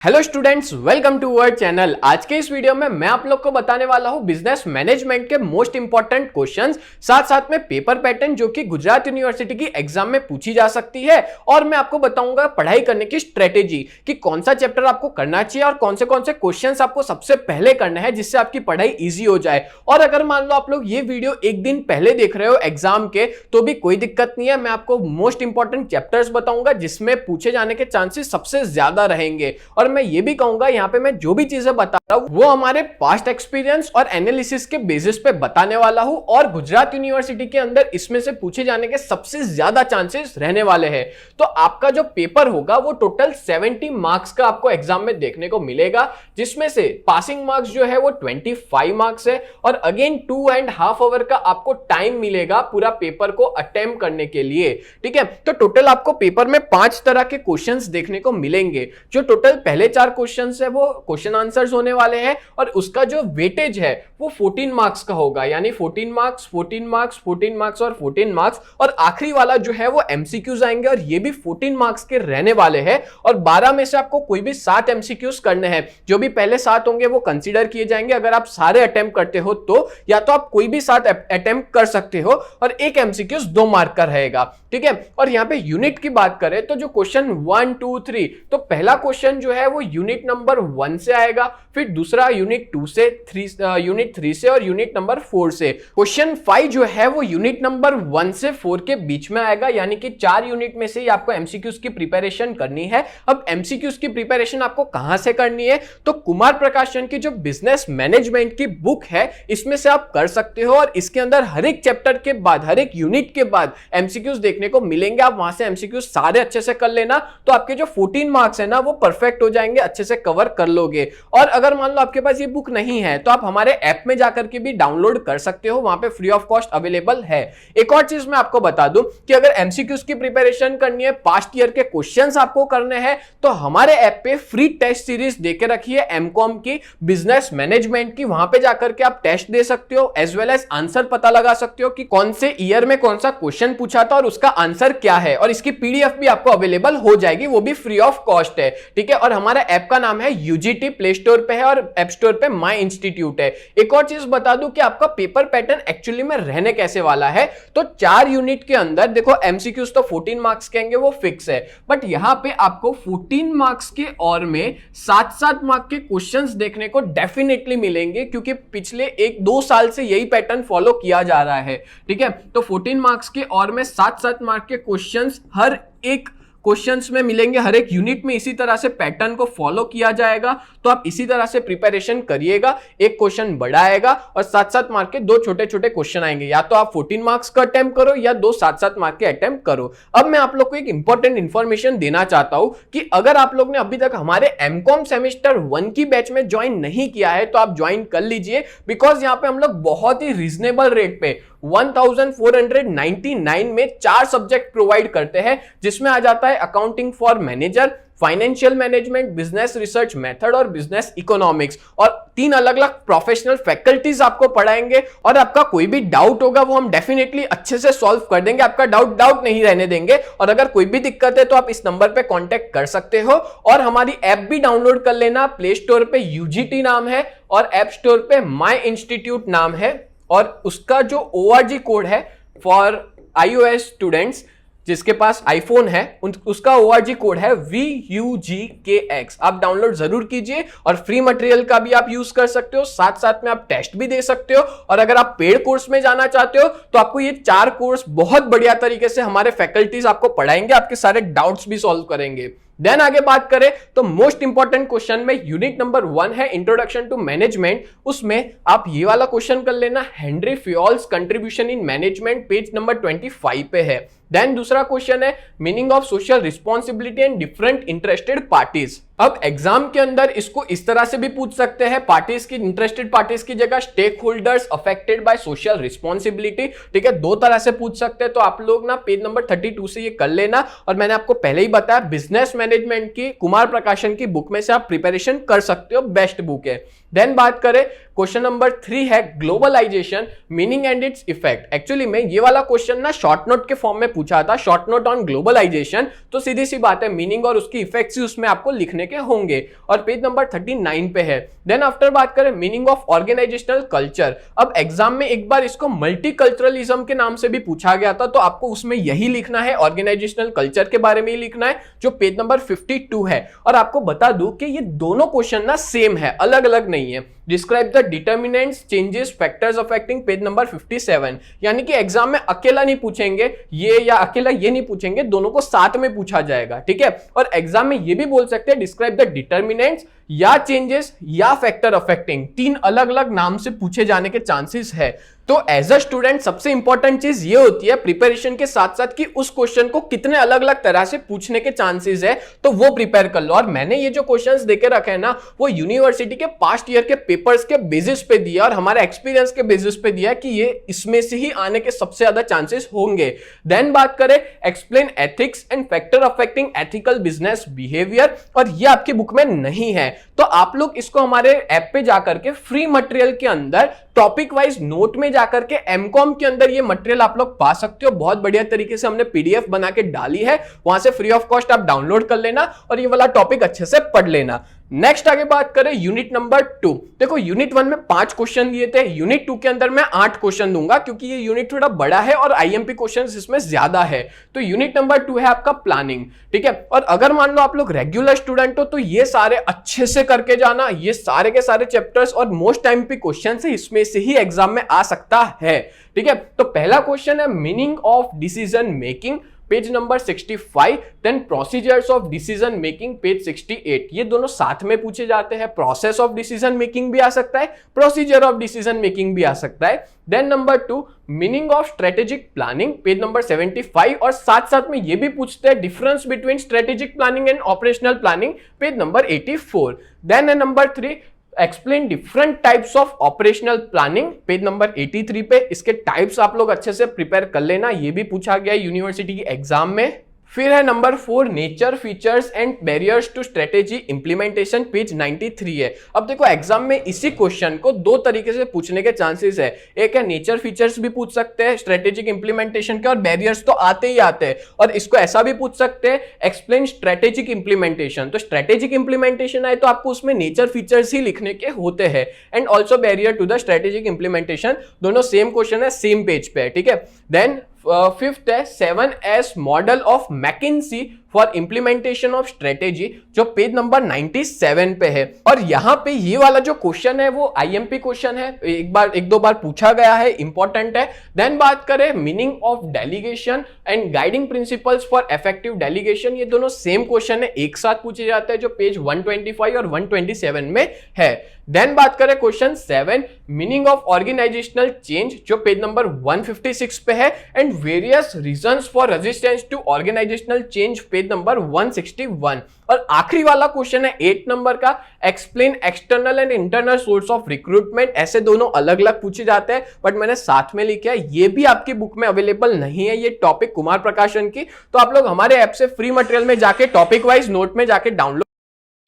Hello students, welcome to our channel. आज के इस वीडियो में मैं आप लोग को बताने वाला हूं बिजनेस मैनेजमेंट के मोस्ट इंपॉर्टेंट क्वेश्चंस, साथ साथ में पेपर पैटर्न जो कि गुजरात यूनिवर्सिटी की एग्जाम में पूछी जा सकती है। और मैं आपको बताऊंगा पढ़ाई करने की स्ट्रेटेजी कि कौन सा चैप्टर आपको करना चाहिए और कौन से क्वेश्चंस आपको सबसे पहले करना है जिससे आपकी पढ़ाई ईजी हो जाए। और अगर मान लो आप लोग ये वीडियो एक दिन पहले देख रहे हो एग्जाम के तो भी कोई दिक्कत नहीं है, मैं आपको मोस्ट इंपॉर्टेंट चैप्टर्स बताऊंगा जिसमें पूछे जाने के चांसेस सबसे ज्यादा रहेंगे। और मैं ये भी कहूंगा यहां पे मैं जो भी चीजें बता रहा हूं वो हमारे पास्ट एक्सपीरियंस और एनालिसिस के बेसिस पे बताने वाला हूं और गुजरात यूनिवर्सिटी के अंदर इसमें से पूछे जाने के सबसे ज्यादा चांसेस रहने वाले हैं। तो आपका जो पेपर होगा वो टोटल 70 मार्क्स का आपको एग्जाम में देखने को मिलेगा, जिसमें से पासिंग मार्क्स जो है वो 25 मार्क्स है और अगेन 2.5 आवर का आपको टाइम मिलेगा पूरा पेपर को अटेम्प्ट करने के लिए। ठीक है, तो टोटल आपको पेपर में 5 तरह के क्वेश्चंस देखने को मिलेंगे। जो टोटल पहले 4 क्वेश्चंस है वो क्वेश्चन आंसर्स होने वाले हैं और उसका जो वेटेज है वो 14 मार्क्स का होगा, यानी 14 मार्क्स 14 मार्क्स 14 मार्क्स और 14 मार्क्स। और आखिरी वाला जो है वो एमसीक्यूज आएंगे और ये भी 14 मार्क्स के रहने वाले हैं और 12 में से आपको कोई भी 7 एमसीक्यूज करने हैं। जो भी पहले 7 होंगे वो कंसीडर किए जाएंगे अगर आप सारे अटेम्प्ट करते हो तो, या तो आप कोई भी 7 अटेम्प्ट कर सकते हो और एक एमसीक्यूज 2 मार्क का रहेगा। ठीक है, और यहां पे यूनिट की बात करें तो जो क्वेश्चन 1 2 3, तो पहला क्वेश्चन जो है वो यूनिट नंबर 1 से आएगा, फिर दूसरा यूनिट 2 से, यूनिट 3 से और यूनिट नंबर 4 से। क्वेश्चन 5 जो है वो यूनिट नंबर 1 से 4 के बीच में आएगा, यानी कि 4 यूनिट में से ही आपको एमसीक्यूज की प्रिपरेशन करनी है। अब एमसीक्यूज की प्रिपरेशन आपको कहां से करनी है, तो कुमार प्रकाशन की जो बिजनेस मैनेजमेंट की बुक है इसमें से आप कर सकते हो और इसके अंदर हर एक चैप्टर के बाद, हर एक यूनिट के बाद एमसीक्यूज देखने को मिलेंगे। आप वहां से एमसीक्यूज सारे अच्छे से कर लेना तो आपके जो 14 मार्क्स है ना वो परफेक्ट हो जाएंगे, अच्छे से कवर कर लोगे। और अगर मान लो आपके पास ये बुक नहीं है तो आप हमारे ऐप में जाकर के भी डाउनलोड कर सकते हो, वहां पे फ्री ऑफ कॉस्ट अवेलेबल है। एक और चीज मैं आपको बता दूं कि अगर एमसीक्यूज की प्रिपरेशन करनी है, पास्ट ईयर के क्वेश्चंस आपको करने हैं, तो हमारे ऐप पे फ्री टेस्ट सीरीज देके रखी है एमकॉम की, बिजनेस मैनेजमेंट की। वहां पे जाकर के आप टेस्ट दे सकते हो एज वेल एज आंसर पता लगा सकते हो कि कौन से ईयर में कौन सा क्वेश्चन पूछा था और उसका आंसर क्या है, और इसकी पीडीएफ भी आपको अवेलेबल हो जाएगी, वो भी फ्री ऑफ कॉस्ट है। ठीक है, और हमारा ऐप का नाम है यूजीटी, प्ले स्टोर पे है और ऐप स्टोर पे माय इंस्टीट्यूट है। एक और चीज बता दूं कि आपका पेपर पैटर्न एक्चुअली में रहने कैसे वाला है, तो 4 यूनिट के अंदर देखो एमसीक्यूज तो 14 मार्क्स के आएंगे वो फिक्स है, बट यहां पे आपको 14 मार्क्स के और में 7-7 मार्क के क्वेश्चंस देखने को डेफिनेटली मिलेंगे, क्योंकि पिछले 1-2 साल से यही पैटर्न फॉलो किया जा रहा है। ठीक है, तो 14 मार्क्स के और में 7-7 मार्क के क्वेश्चंस हर एक क्वेश्चंस में मिलेंगे, हर एक यूनिट में इसी तरह से पैटर्न को फॉलो किया जाएगा। तो आप इसी तरह से प्रिपरेशन करिएगा, एक क्वेश्चन बड़ा आएगा और 7-7 मार्क के 2 छोटे-छोटे क्वेश्चन आएंगे, या तो आप 14 मार्क्स का अटेम्प्ट करो या 2 7-7 मार्क के अटेम्प्ट करो। अब मैं आप लोग को एक इंपॉर्टेंट इंफॉर्मेशन देना चाहता हूं कि अगर आप लोग ने अभी तक हमारे एमकॉम सेमेस्टर 1 की बैच में ज्वाइन नहीं किया है तो आप ज्वाइन कर लीजिए, बिकॉज यहां पे हम लोग बहुत ही रीजनेबल रेट पे 1499 में 4 सब्जेक्ट प्रोवाइड करते हैं, जिसमें आ जाता है accounting for manager, financial management, business research method और बिजनेस इकोनॉमिक्स, और 3 अलग अलग प्रोफेशनल फैकल्टीज आपको पढ़ाएंगे। और आपका कोई भी डाउट होगा वो हम डेफिनेटली अच्छे से सॉल्व कर देंगे, आपका डाउट नहीं रहने देंगे। और अगर कोई भी दिक्कत है तो आप इस नंबर पे कांटेक्ट कर सकते हो और हमारी ऐप भी डाउनलोड कर लेना। प्ले स्टोर पे यूजीटी नाम है और ऐप स्टोर पे माय इंस्टीट्यूट नाम है, और उसका जो ORG कोड है फॉर iOS स्टूडेंट्स जिसके पास आईफोन है उसका ORG कोड है VUGKX। आप डाउनलोड जरूर कीजिए और फ्री मटेरियल का भी आप यूज कर सकते हो, साथ साथ में आप टेस्ट भी दे सकते हो। और अगर आप पेड कोर्स में जाना चाहते हो तो आपको ये 4 कोर्स बहुत बढ़िया तरीके से हमारे फैकल्टीज आपको पढ़ाएंगे, आपके सारे डाउट्स भी सॉल्व करेंगे। देन आगे बात करें तो मोस्ट इंपॉर्टेंट क्वेश्चन में यूनिट नंबर 1 है इंट्रोडक्शन टू मैनेजमेंट, उसमें आप ये वाला क्वेश्चन कर लेना, Henry Fayol's contribution in management, page number 25 पे है। देन दूसरा क्वेश्चन है meaning of social responsibility and different interested parties. अब एग्जाम के अंदर इसको इस तरह से भी पूछ सकते हैं, पार्टीज की, इंटरेस्टेड पार्टीज की जगह stakeholders affected by social responsibility. ठीक है, 2 तरह से पूछ सकते हैं। तो आप लोग ना पेज नंबर 32 से ये कर लेना, और मैंने आपको पहले ही बताया बिजनेस मैनेजमेंट की कुमार प्रकाशन की बुक में से आप प्रिपरेशन कर सकते हो, बेस्ट बुक है। देन बात करें क्वेश्चन नंबर 3 है globalisation, meaning and its effect. Actually में ये वाला क्वेश्चन ना शॉर्ट नोट के फॉर्म में पूछा था, शॉर्ट नोट ऑन ग्लोबलाइजेशन, तो सीधी सी बात है मीनिंग और उसकी इफेक्ट्स ही उसमें आपको लिखने के होंगे और पेज नंबर 39 पे है। देन आफ्टर बात करें मीनिंग ऑफ ऑर्गेनाइजेशनल कल्चर। अब एग्जाम में एक बार इसको मल्टीकल्चरलिज्म के नाम से भी पूछा गया था, तो आपको उसमें यही लिखना है, ऑर्गेनाइजेशनल कल्चर के बारे में ही लिखना है, जो पेज नंबर 52 है। और आपको बता दूं कि ये दोनों क्वेश्चन ना सेम है, अलग अलग नहीं है। Describe the determinants, changes, factors affecting, page number 57। यानी कि एग्जाम में अकेला नहीं पूछेंगे ये या अकेला ये नहीं पूछेंगे, दोनों को साथ में पूछा जाएगा, ठीक है। और एग्जाम में ये भी बोल सकते हैं डिस्क्राइब द डिटर्मिनेंट्स या चेंजेस या फैक्टर अफेक्टिंग, 3 अलग अलग नाम से पूछे जाने के चांसेस है। तो एज अ स्टूडेंट सबसे इंपॉर्टेंट चीज ये होती है प्रिपरेशन के साथ साथ कि उस क्वेश्चन को कितने अलग अलग तरह से पूछने के चांसेस है, तो वो प्रिपेयर कर लो। और मैंने ये जो क्वेश्चंस देके रखे हैं ना, वो यूनिवर्सिटी के पास्ट ईयर के पेपर्स के बेसिस पे दिया और हमारे एक्सपीरियंस के बेसिस पे दिया कि ये इसमें से ही आने के सबसे ज्यादा चांसेस होंगे। देन बात करें explain ethics and factor affecting ethical business behaviour, और ये आपकी बुक में नहीं है, तो आप लोग इसको हमारे ऐप पे जाकर के फ्री मटेरियल के अंदर टॉपिक वाइज नोट में जाकर के एमकॉम के अंदर ये मटेरियल आप लोग पा सकते हो। बहुत बढ़िया तरीके से हमने पीडीएफ बना के डाली है, वहां से फ्री ऑफ कॉस्ट आप डाउनलोड कर लेना और ये वाला टॉपिक अच्छे से पढ़ लेना। नेक्स्ट आगे बात करें यूनिट नंबर 2। देखो यूनिट 1 में 5 क्वेश्चन दिए थे, यूनिट 2 के अंदर मैं 8 क्वेश्चन दूंगा क्योंकि ये यूनिट थोड़ा बड़ा है और आईएमपी क्वेश्चंस इसमें ज्यादा है। तो यूनिट नंबर 2 है आपका प्लानिंग, ठीक है। और अगर मान लो आप लोग रेगुलर स्टूडेंट हो तो ये सारे अच्छे से करके जाना, ये सारे के सारे चैप्टर्स और मोस्ट आईएमपी क्वेश्चन से इसमें से ही एग्जाम में आ सकता है, ठीक है। तो पहला क्वेश्चन है meaning of decision making, page number 65। Then procedures of decision making, page 68। ये दोनों साथ में पूछे जाते हैं, प्रोसेस ऑफ डिसीजन मेकिंग भी आ सकता है, प्रोसीजर ऑफ डिसीजन मेकिंग भी आ सकता है। Then number 2 meaning of strategic planning, page number 75। और साथ साथ में ये भी पूछते हैं difference between strategic planning and operational planning, page number 84। Then number 3 explain different types of operational planning, page number 83 पे। इसके टाइप्स आप लोग अच्छे से प्रिपेयर कर लेना, ये भी पूछा गया है यूनिवर्सिटी की एग्जाम में। फिर है number 4 nature features and barriers to strategy implementation, page 93 है। अब देखो एग्जाम में इसी क्वेश्चन को 2 तरीके से पूछने के चांसेस है। एक है नेचर फीचर्स भी पूछ सकते हैं स्ट्रेटेजिक इंप्लीमेंटेशन के, और बैरियर्स तो आते ही आते हैं। और इसको ऐसा भी पूछ सकते हैं एक्सप्लेन स्ट्रेटेजिक इंप्लीमेंटेशन, तो स्ट्रेटेजिक इंप्लीमेंटेशन आए तो आपको उसमें नेचर फीचर्स ही लिखने के होते हैं, and also barrier to the strategic implementation, दोनों सेम क्वेश्चन है, सेम पेज पे है, ठीक है। देन फिफ्थ है 7S model of McKinsey for implementation of strategy, जो पेज नंबर 97 पे है। और यहां पे ये वाला जो क्वेश्चन है वो आईएमपी क्वेश्चन है, एक दो बार पूछा गया है, इंपॉर्टेंट है। देन बात करें meaning of delegation and guiding principles for effective delegation, ये दोनों सेम क्वेश्चन है, एक साथ पूछे जाते हैं, जो पेज 125 और 127 में है। देन बात करें question 7 meaning of organisational change, जो पेज नंबर 156 पे है, and various reasons for resistance to organisational change, page number 161। और आखिरी वाला क्वेश्चन है 8 नंबर का explain external and internal source of recruitment. ऐसे दोनों अलग अलग पूछे जाते हैं, बट मैंने साथ में लिखा है, ये भी आपकी बुक में अवेलेबल नहीं है, ये टॉपिक कुमार प्रकाशन की, तो आप लोग हमारे ऐप से फ्री मटेरियल में जाके टॉपिक वाइज नोट में जाके डाउनलोड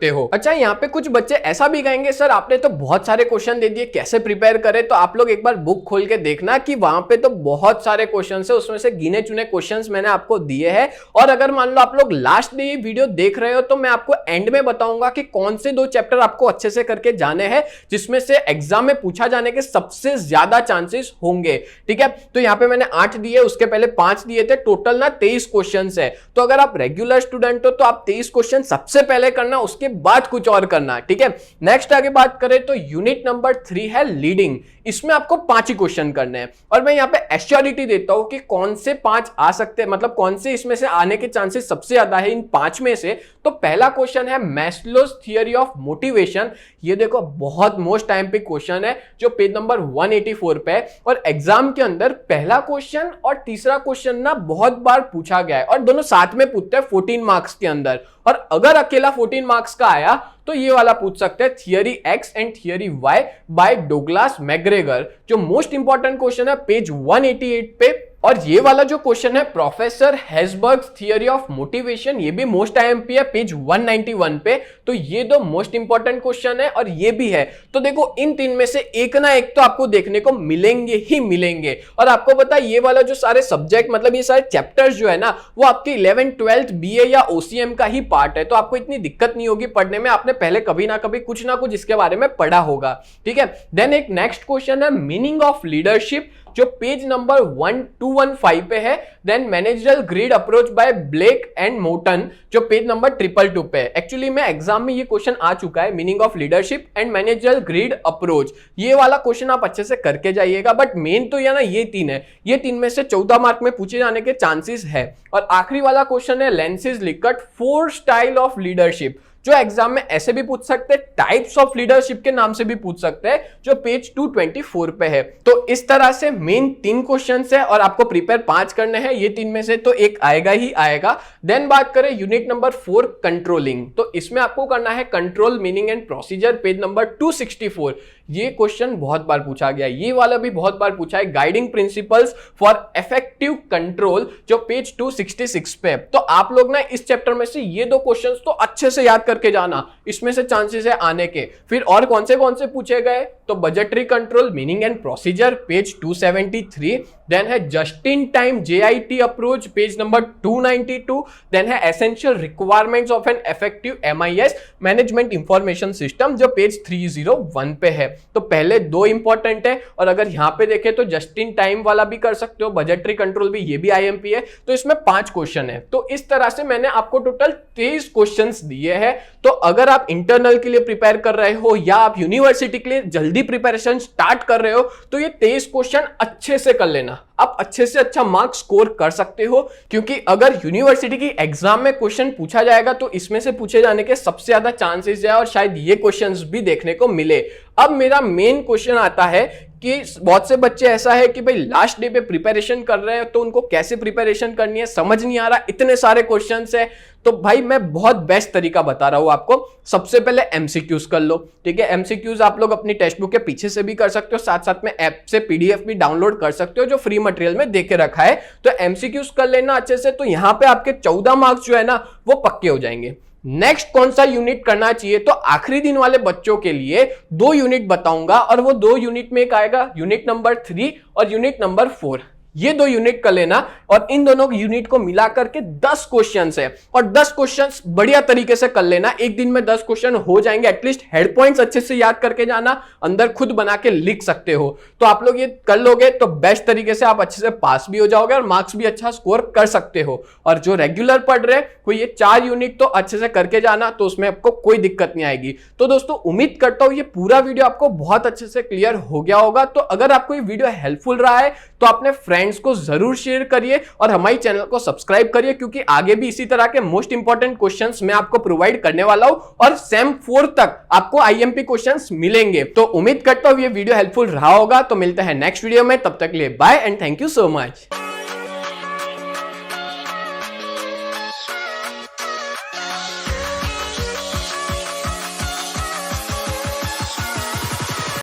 हो। अच्छा, यहाँ पे कुछ बच्चे ऐसा भी कहेंगे सर आपने तो बहुत सारे क्वेश्चन दे दिए, कैसे प्रिपेयर करें? तो आप लोग एक बार बुक खोल के देखना कि वहां पे तो बहुत सारे क्वेश्चन है, उसमें से गिने चुने क्वेश्चंस मैंने आपको दिए हैं। और अगर मान लो आप लोग लास्ट में ये वीडियो देख रहे हो तो मैं आपको एंड में बताऊंगा कि कौन से 2 चैप्टर आपको अच्छे से करके जाने हैं, जिसमें से एग्जाम में पूछा जाने के सबसे ज्यादा चांसेस होंगे, ठीक है। तो यहाँ पे मैंने 8 दिए, उसके पहले 5 दिए थे, टोटल ना 23 क्वेश्चन है। तो अगर आप रेगुलर स्टूडेंट हो तो आप 23 क्वेश्चन सबसे पहले करना, उसके बाद कुछ और करना, ठीक है। नेक्स्ट आगे बात करें तो यूनिट नंबर 3 है लीडिंग, इसमें आपको 5 ही क्वेश्चन करने हैं। और मैं यहां पे एश्योरिटी देता हूं कि कौन से 5 आ सकते हैं, मतलब कौन से इसमें से आने के चांसेस सबसे ज्यादा है इन 5 में से। तो पहला क्वेश्चन है मैस्लोज थियरी ऑफ मोटिवेशन, ये देखो बहुत मोस्ट टाइम पे क्वेश्चन है, जो पेज नंबर 184 पे है। और एग्जाम के अंदर पहला क्वेश्चन और तीसरा क्वेश्चन ना बहुत बार पूछा गया है, और दोनों साथ में पूछते हैं 14 मार्क्स के अंदर। और अगर अकेला 14 मार्क्स का आया तो ये वाला पूछ सकते हैं theory X and theory Y by Douglas McGregor, जो मोस्ट इंपॉर्टेंट क्वेश्चन है पेज 188 पे। और ये वाला जो क्वेश्चन है professor Herzberg's theory of motivation, ये भी मोस्ट आईएमपी है पेज 191 पे। तो ये दो मोस्ट इंपॉर्टेंट क्वेश्चन है और ये भी है। तो देखो इन तीन में से एक ना एक तो आपको देखने को मिलेंगे ही मिलेंगे। और आपको पता है ये वाला जो सारे सब्जेक्ट मतलब ये सारे चैप्टर्स जो है ना वो आपके 11th 12th बीए या ओसीएम का ही पार्ट है। तो आपको इतनी दिक्कत नहीं होगी पढ़ने में, आपने पहले कभी ना कभी कुछ ना कुछ इसके बारे में पढ़ा होगा। ठीक है, देन एक नेक्स्ट क्वेश्चन है मीनिंग ऑफ लीडरशिप, जो पेज नंबर 1215 पे है। Then managerial grid approach by Blake and Mouton, जो पेज नंबर 222 पे है। एक्चुअली में एग्जाम में ये क्वेश्चन आ चुका है, meaning of leadership and managerial grid approach. ये वाला क्वेश्चन आप अच्छे से करके जाइएगा, बट मेन तो ये ना ये तीन है, ये तीन में से 14 मार्क में पूछे जाने के चांसेस है। और आखिरी वाला क्वेश्चन है lenses Likert 4 style of leadership, जो एग्जाम में ऐसे भी पूछ सकते हैं, टाइप्स ऑफ लीडरशिप के नाम से भी पूछ सकते हैं, जो पेज 224 पे है। तो इस तरह से मेन 3 क्वेश्चंस है और आपको प्रिपेयर 5 करने हैं, ये 3 में से तो एक आएगा ही आएगा। देन बात करें यूनिट नंबर 4 कंट्रोलिंग, तो इसमें आपको करना है control meaning and procedure, page number 264। ये क्वेश्चन बहुत बार पूछा गया, ये वाला भी बहुत बार पूछा है, guiding principles for effective control, जो पेज 266 पे है। तो आप लोग ना इस चैप्टर में से ये दो क्वेश्चंस तो अच्छे से याद करके जाना, इसमें से चांसेस है आने के। फिर और कौन से पूछे गए, तो budgetary control meaning and procedure page 273, then है just in time JIT approach page number 292, then है essential requirements of an effective MIS management information system, जो पेज 301 पे है। तो पहले 2 इंपॉर्टेंट है, और अगर यहां पे देखें तो जस्ट इन टाइम वाला भी कर सकते हो, बजटरी कंट्रोल भी, ये भी IMP है। तो इसमें 5 क्वेश्चन है। तो इस तरह से मैंने आपको टोटल 23 क्वेश्चंस दिए हैं। तो अगर आप इंटरनल के लिए प्रिपेयर कर रहे हो या आप यूनिवर्सिटी के लिए जल्दी प्रिपरेशन स्टार्ट कर रहे हो, तो ये 23 क्वेश्चन अच्छे से कर लेना, आप अच्छे से अच्छा मार्क्स स्कोर कर सकते हो। क्योंकि अगर यूनिवर्सिटी की एग्जाम में क्वेश्चन पूछा जाएगा तो इसमें से पूछे जाने के सबसे ज्यादा चांसेस है, और शायद ये क्वेश्चंस भी देखने को मिले। अब मेरा मेन क्वेश्चन आता है कि बहुत से बच्चे ऐसा है कि भाई लास्ट डे पे प्रिपरेशन कर रहे हैं, तो उनको कैसे प्रिपरेशन करनी है समझ नहीं आ रहा, इतने सारे क्वेश्चंस है। तो भाई मैं बहुत बेस्ट तरीका बता रहा हूं आपको। सबसे पहले MCQs कर लो, ठीक है। MCQs आप लोग अपनी टेक्स्ट बुक के पीछे से भी कर सकते हो, साथ साथ में ऐप से PDF भी डाउनलोड कर सकते हो, जो फ्री मटेरियल में देके रखा है। तो MCQs कर लेना अच्छे से, तो यहां पे आपके 14 मार्क्स जो है ना वो पक्के हो जाएंगे। नेक्स्ट कौन सा यूनिट करना चाहिए, तो आखिरी दिन वाले बच्चों के लिए 2 यूनिट बताऊंगा, और वो 2 यूनिट में एक आएगा यूनिट नंबर 3 और यूनिट नंबर 4। ये 2 यूनिट कर लेना, और इन दोनों यूनिट को मिलाकर के 10 क्वेश्चंस है, और 10 क्वेश्चंस बढ़िया तरीके से कर लेना। एक दिन में 10 क्वेश्चन हो जाएंगे। एटलीस्ट हेड पॉइंट्स अच्छे से याद करके जाना, अंदर खुद बना के लिख सकते हो। तो आप लोग ये कर लोगे तो बेस्ट तरीके से आप अच्छे से पास भी हो जाओगे और मार्क्स भी अच्छा स्कोर कर सकते हो। और जो रेगुलर पढ़ रहे कोई ये 4 यूनिट तो अच्छे से करके जाना, तो उसमें आपको कोई दिक्कत नहीं आएगी। तो दोस्तों उम्मीद करता हूं ये पूरा वीडियो आपको बहुत अच्छे से क्लियर हो गया होगा। तो अगर आपको ये वीडियो हेल्पफुल रहा है तो अपने फ्रेंड्स को जरूर शेयर करिए और हमारे चैनल को सब्सक्राइब करिए, क्योंकि आगे भी इसी तरह के मोस्ट इंपॉर्टेंट क्वेश्चंस मैं आपको प्रोवाइड करने वाला हूं, और सेम 4 तक आपको IMP क्वेश्चंस मिलेंगे। तो उम्मीद करता हूं ये वीडियो हेल्पफुल रहा होगा। तो मिलते हैं नेक्स्ट वीडियो में, तब तक के लिए bye and thank you so much.